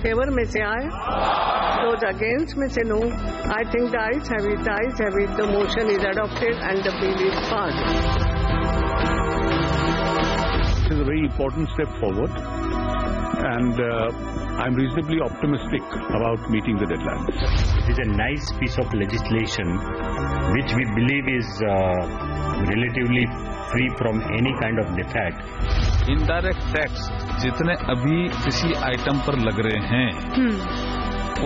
favor may say aye. Those against may say no. I think the ayes have it, the motion is adopted and the bill is passed. This is a very important step forward, and I'm reasonably optimistic about meeting the deadline. It is a nice piece of legislation which we believe is relatively free from any kind of defect. Indirect tax जितने अभी किसी item पर लग रहे हैं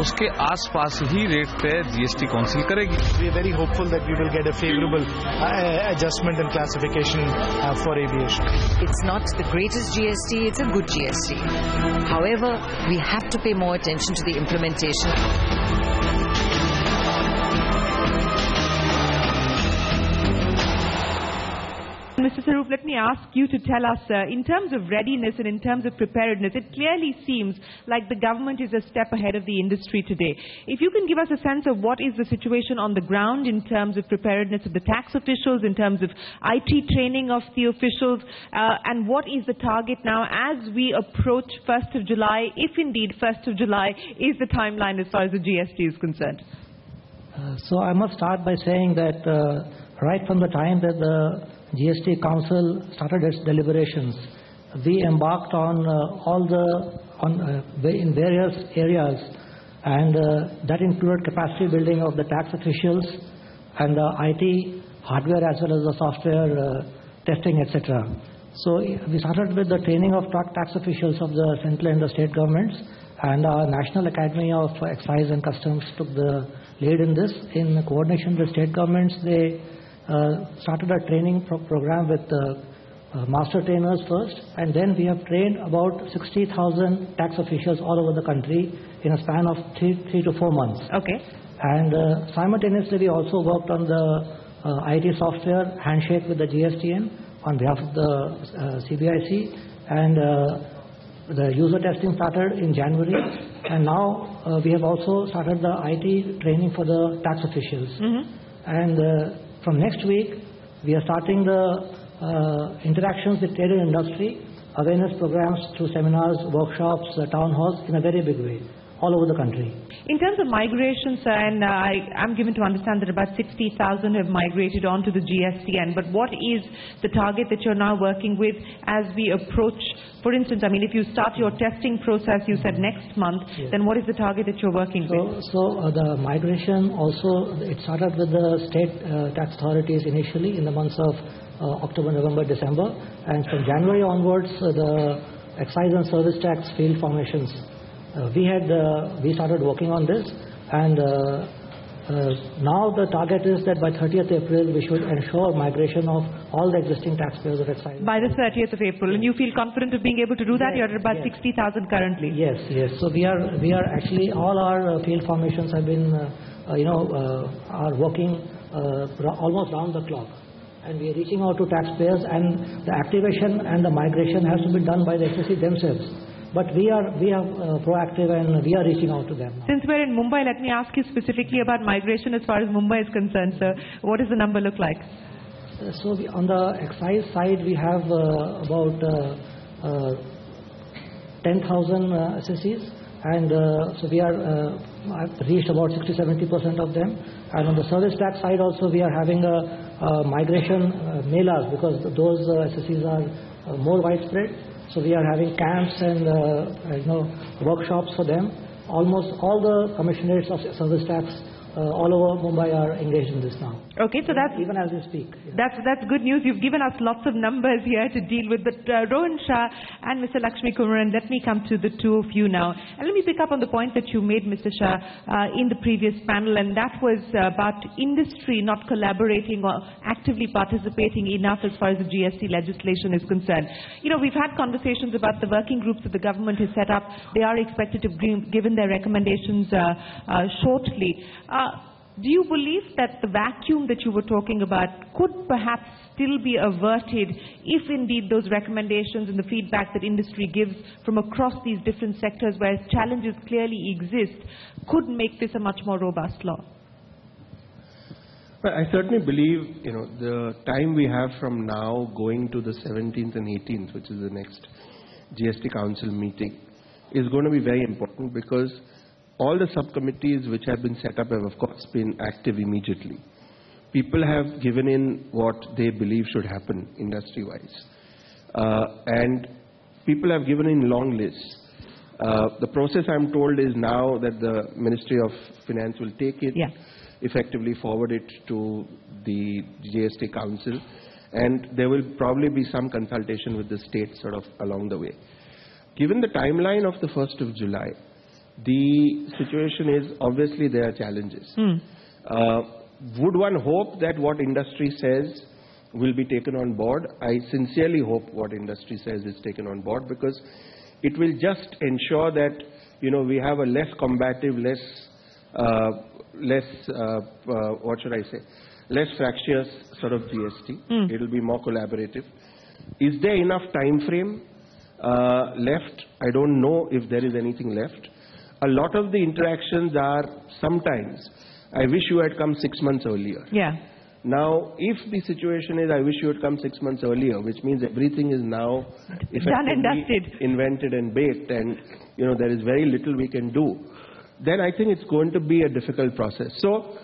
उसके आसपास ही rate पे जीएसटी काउंसिल करेगी. We are very hopeful that we will get a favorable adjustment and classification for aviation. It's not the greatest GST, it's a good GST. However, we have to pay more attention to the implementation. Mr. Sarup, let me ask you to tell us, in terms of readiness and in terms of preparedness, it clearly seems like the government is a step ahead of the industry today. If you can give us a sense of what is the situation on the ground in terms of preparedness of the tax officials, in terms of IT training of the officials, and what is the target now as we approach 1st of July, if indeed 1st of July is the timeline as far as the GST is concerned? So I must start by saying that right from the time that the GST Council started its deliberations, we embarked on in various areas, and that included capacity building of the tax officials and the IT hardware as well as the software testing, etc. So we started with the training of tax officials of the central and the state governments, and our National Academy of Excise and Customs took the lead in this. In coordination with state governments, they started a training program with master trainers first, and then we have trained about 60,000 tax officials all over the country in a span of 3 to 4 months. Okay. And simultaneously, we also worked on the IT software handshake with the GSTN on behalf of the CBIC, and the user testing started in January, and now we have also started the IT training for the tax officials. And from next week, we are starting the interactions with trade and industry, awareness programs through seminars, workshops, town halls in a very big way, all over the country. In terms of migration, sir, and I'm given to understand that about 60,000 have migrated onto the GSTN, but what is the target that you're now working with as we approach, for instance, I mean, if you start your testing process, you said next month, yes, then what is the target that you're working with? So the migration also, it started with the state tax authorities initially in the months of October, November, December, and from January onwards, the excise and service tax field formations. We started working on this, and now the target is that by 30th April we should ensure migration of all the existing taxpayers of excise. By the 30th of April, and you feel confident of being able to do that? Yes, you're at about 60,000 currently. Yes. So we are actually, all our field formations have been, are working almost round the clock. And we are reaching out to taxpayers, and the activation and the migration has to be done by the SSC themselves. But we are proactive, and we are reaching out to them now. Since we're in Mumbai, let me ask you specifically about migration as far as Mumbai is concerned, sir. What does the number look like? So on the excise side, we have about 10,000 SSCs, and so we are I've reached about 60-70% of them. And on the service tax side also, we are having a migration melas, because those SSCs are more widespread. So we are having camps and workshops for them. Almost all the commissioners of service tax all over Mumbai are engaged in this now. Okay, so that's even as we speak. Yeah. That's good news. You've given us lots of numbers here to deal with. But Rohan Shah and Mr. Lakshmi Kumaran, let me come to the two of you now, and let me pick up on the point that you made, Mr. Shah, in the previous panel, and that was about industry not collaborating or actively participating enough as far as the GST legislation is concerned. You know, we've had conversations about the working groups that the government has set up. They are expected to be given their recommendations shortly. Do you believe that the vacuum that you were talking about could perhaps still be averted if indeed those recommendations and the feedback that industry gives from across these different sectors where challenges clearly exist could make this a much more robust law? Well, I certainly believe, the time we have from now going to the 17th and 18th, which is the next GST Council meeting, is going to be very important, because all the subcommittees which have been set up have of course been active immediately. People have given in what they believe should happen industry-wise. And people have given in long lists. The process, I'm told, is now that the Ministry of Finance will take it, effectively forward it to the GST Council, and there will probably be some consultation with the state sort of along the way. Given the timeline of the 1st of July, the situation is obviously there are challenges. Would one hope that what industry says will be taken on board? I sincerely hope what industry says is taken on board, because it will just ensure that, you know, we have a less combative, less fractious sort of GST. It will be more collaborative. Is there enough time frame left? I don't know if there is anything left. A lot of the interactions are sometimes, I wish you had come 6 months earlier. Now, if the situation is, I wish you had come 6 months earlier, which means everything is now done and dusted, invented and baked, and, you know, there is very little we can do, then I think it's going to be a difficult process. So,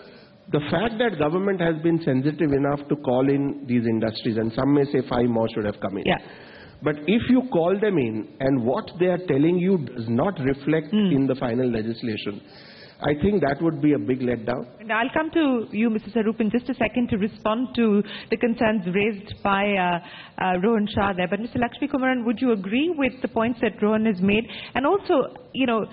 the fact that government has been sensitive enough to call in these industries, and some may say 5 more should have come in. But if you call them in and what they are telling you does not reflect in the final legislation, I think that would be a big letdown. And I'll come to you, Mr. Sarup, in just a second to respond to the concerns raised by Rohan Shah there. But Mr. Lakshmi Kumaran, would you agree with the points that Rohan has made? And also, you know,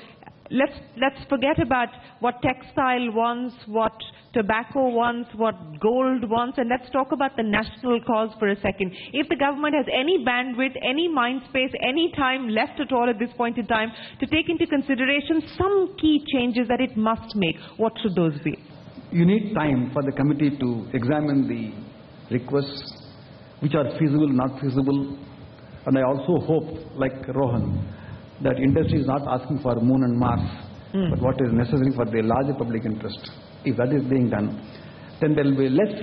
let's forget about what textile wants, what tobacco wants, what gold wants, and let's talk about the national cause for a second. If the government has any bandwidth, any mind space, any time left at all at this point in time to take into consideration some key changes that it must make, what should those be? You need time for the committee to examine the requests, which are feasible, not feasible. And I also hope, like Rohan, that industry is not asking for moon and Mars, but what is necessary for the larger public interest. If that is being done, then there will be less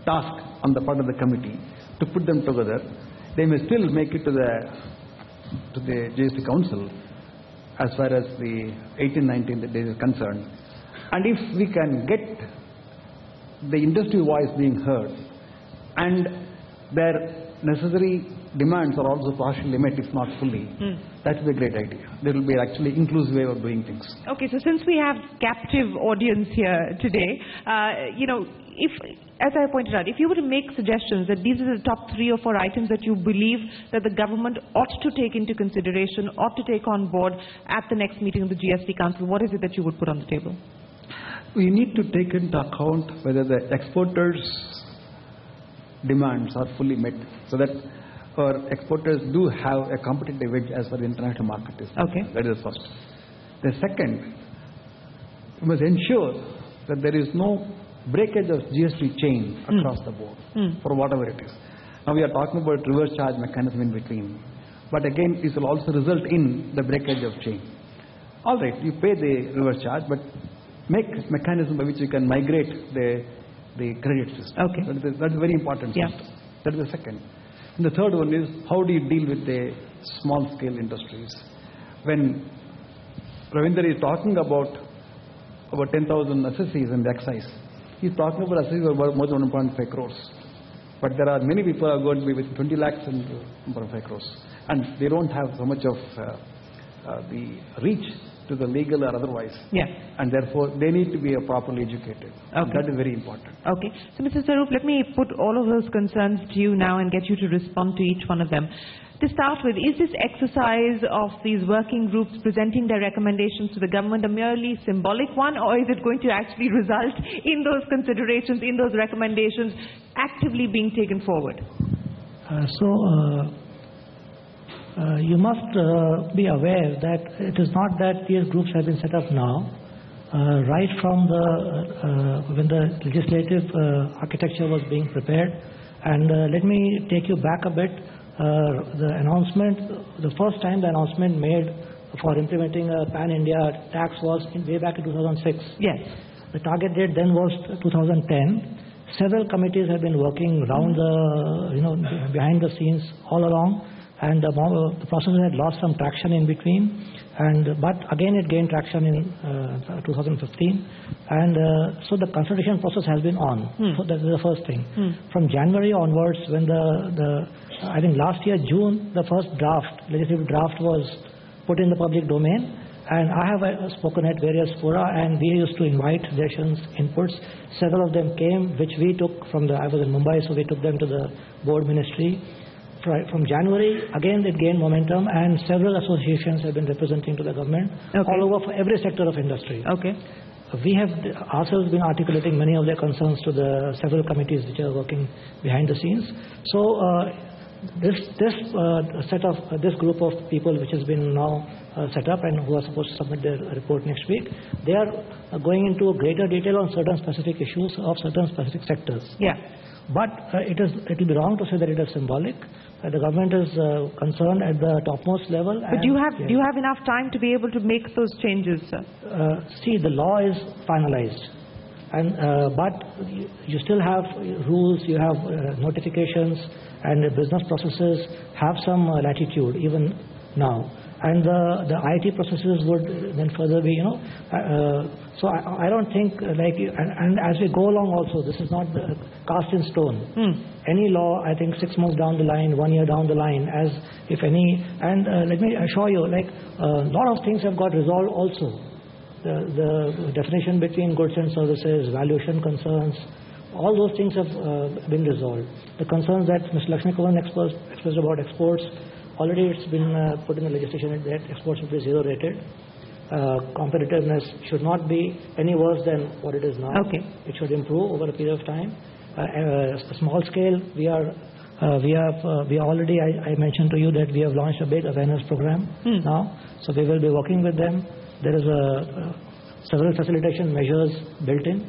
task on the part of the committee to put them together. They may still make it to the GST Council as far as the 18-19 days is concerned. And if we can get the industry voice being heard and their necessary demands are also partially met, if not fully, that will be a great idea. There will be actually inclusive way of doing things. Okay, so since we have captive audience here today, you know, if, as I pointed out, if you were to make suggestions that these are the top 3 or 4 items that you believe that the government ought to take into consideration, ought to take on board at the next meeting of the GST Council, what is it that you would put on the table? We need to take into account whether the exporters' demands are fully met, so that our exporters do have a competitive edge as far as the international market is concerned. That is the first. The second, we must ensure that there is no breakage of GST chain across the board for whatever it is. Now we are talking about reverse charge mechanism in between, but again this will also result in the breakage of chain. All right, you pay the reverse charge, but make a mechanism by which you can migrate the credit system. That is very important system. That is the second. And the third one is, how do you deal with the small scale industries? When Ravinder is talking about 10,000 assessees and excise, he is talking about assessees of more than 1.5 crores. But there are many people who are going to be with 20 lakhs and 1.5 crores. And they don't have so much of the reach to the legal or otherwise. And therefore, they need to be properly educated. That is very important. So Mr. Sarup, let me put all of those concerns to you now and get you to respond to each one of them. To start with, is this exercise of these working groups presenting their recommendations to the government a merely symbolic one, or is it going to actually result in those considerations, in those recommendations actively being taken forward? You must be aware that it is not that these groups have been set up now. Right from when the legislative architecture was being prepared, and let me take you back a bit. The announcement, the first time the announcement made for implementing a pan-India tax was way back in 2006. The target date then was 2010. Several committees have been working around behind the scenes all along. and the process had lost some traction in between. But again, it gained traction in 2015, and so the consultation process has been on. So that is the first thing. From January onwards, when I think last year June, the first legislative draft was put in the public domain, and I have spoken at various fora, and we used to invite suggestions, inputs. Several of them came, which we took I was in Mumbai, so we took them to the board ministry. From January, again it gained momentum, and several associations have been representing to the government all over for every sector of industry. We have ourselves been articulating many of their concerns to the several committees which are working behind the scenes. So this group of people which has been now set up and who are supposed to submit their report next week, they are going into greater detail on certain specific issues of certain specific sectors. But it will be wrong to say that it is symbolic. The government is concerned at the topmost level. But do you have enough time to be able to make those changes, sir? See, the law is finalized, but you still have rules, you have notifications, and the business processes have some latitude even now. And the IT processes would then further be, so I don't think and as we go along also, this is not cast in stone. Any law, I think 6 months down the line, 1 year down the line, as if any, and let me assure you, a lot of things have got resolved also. The definition between goods and services, valuation concerns, all those things have been resolved. The concerns that Mr. Lakshmi Kumar expressed about exports, already it's been put in the legislation that exports should be zero rated. Competitiveness should not be any worse than what it is now. It should improve over a period of time. Small scale, we already, I mentioned to you that we have launched a big awareness program now. So we will be working with them. There is several facilitation measures built in.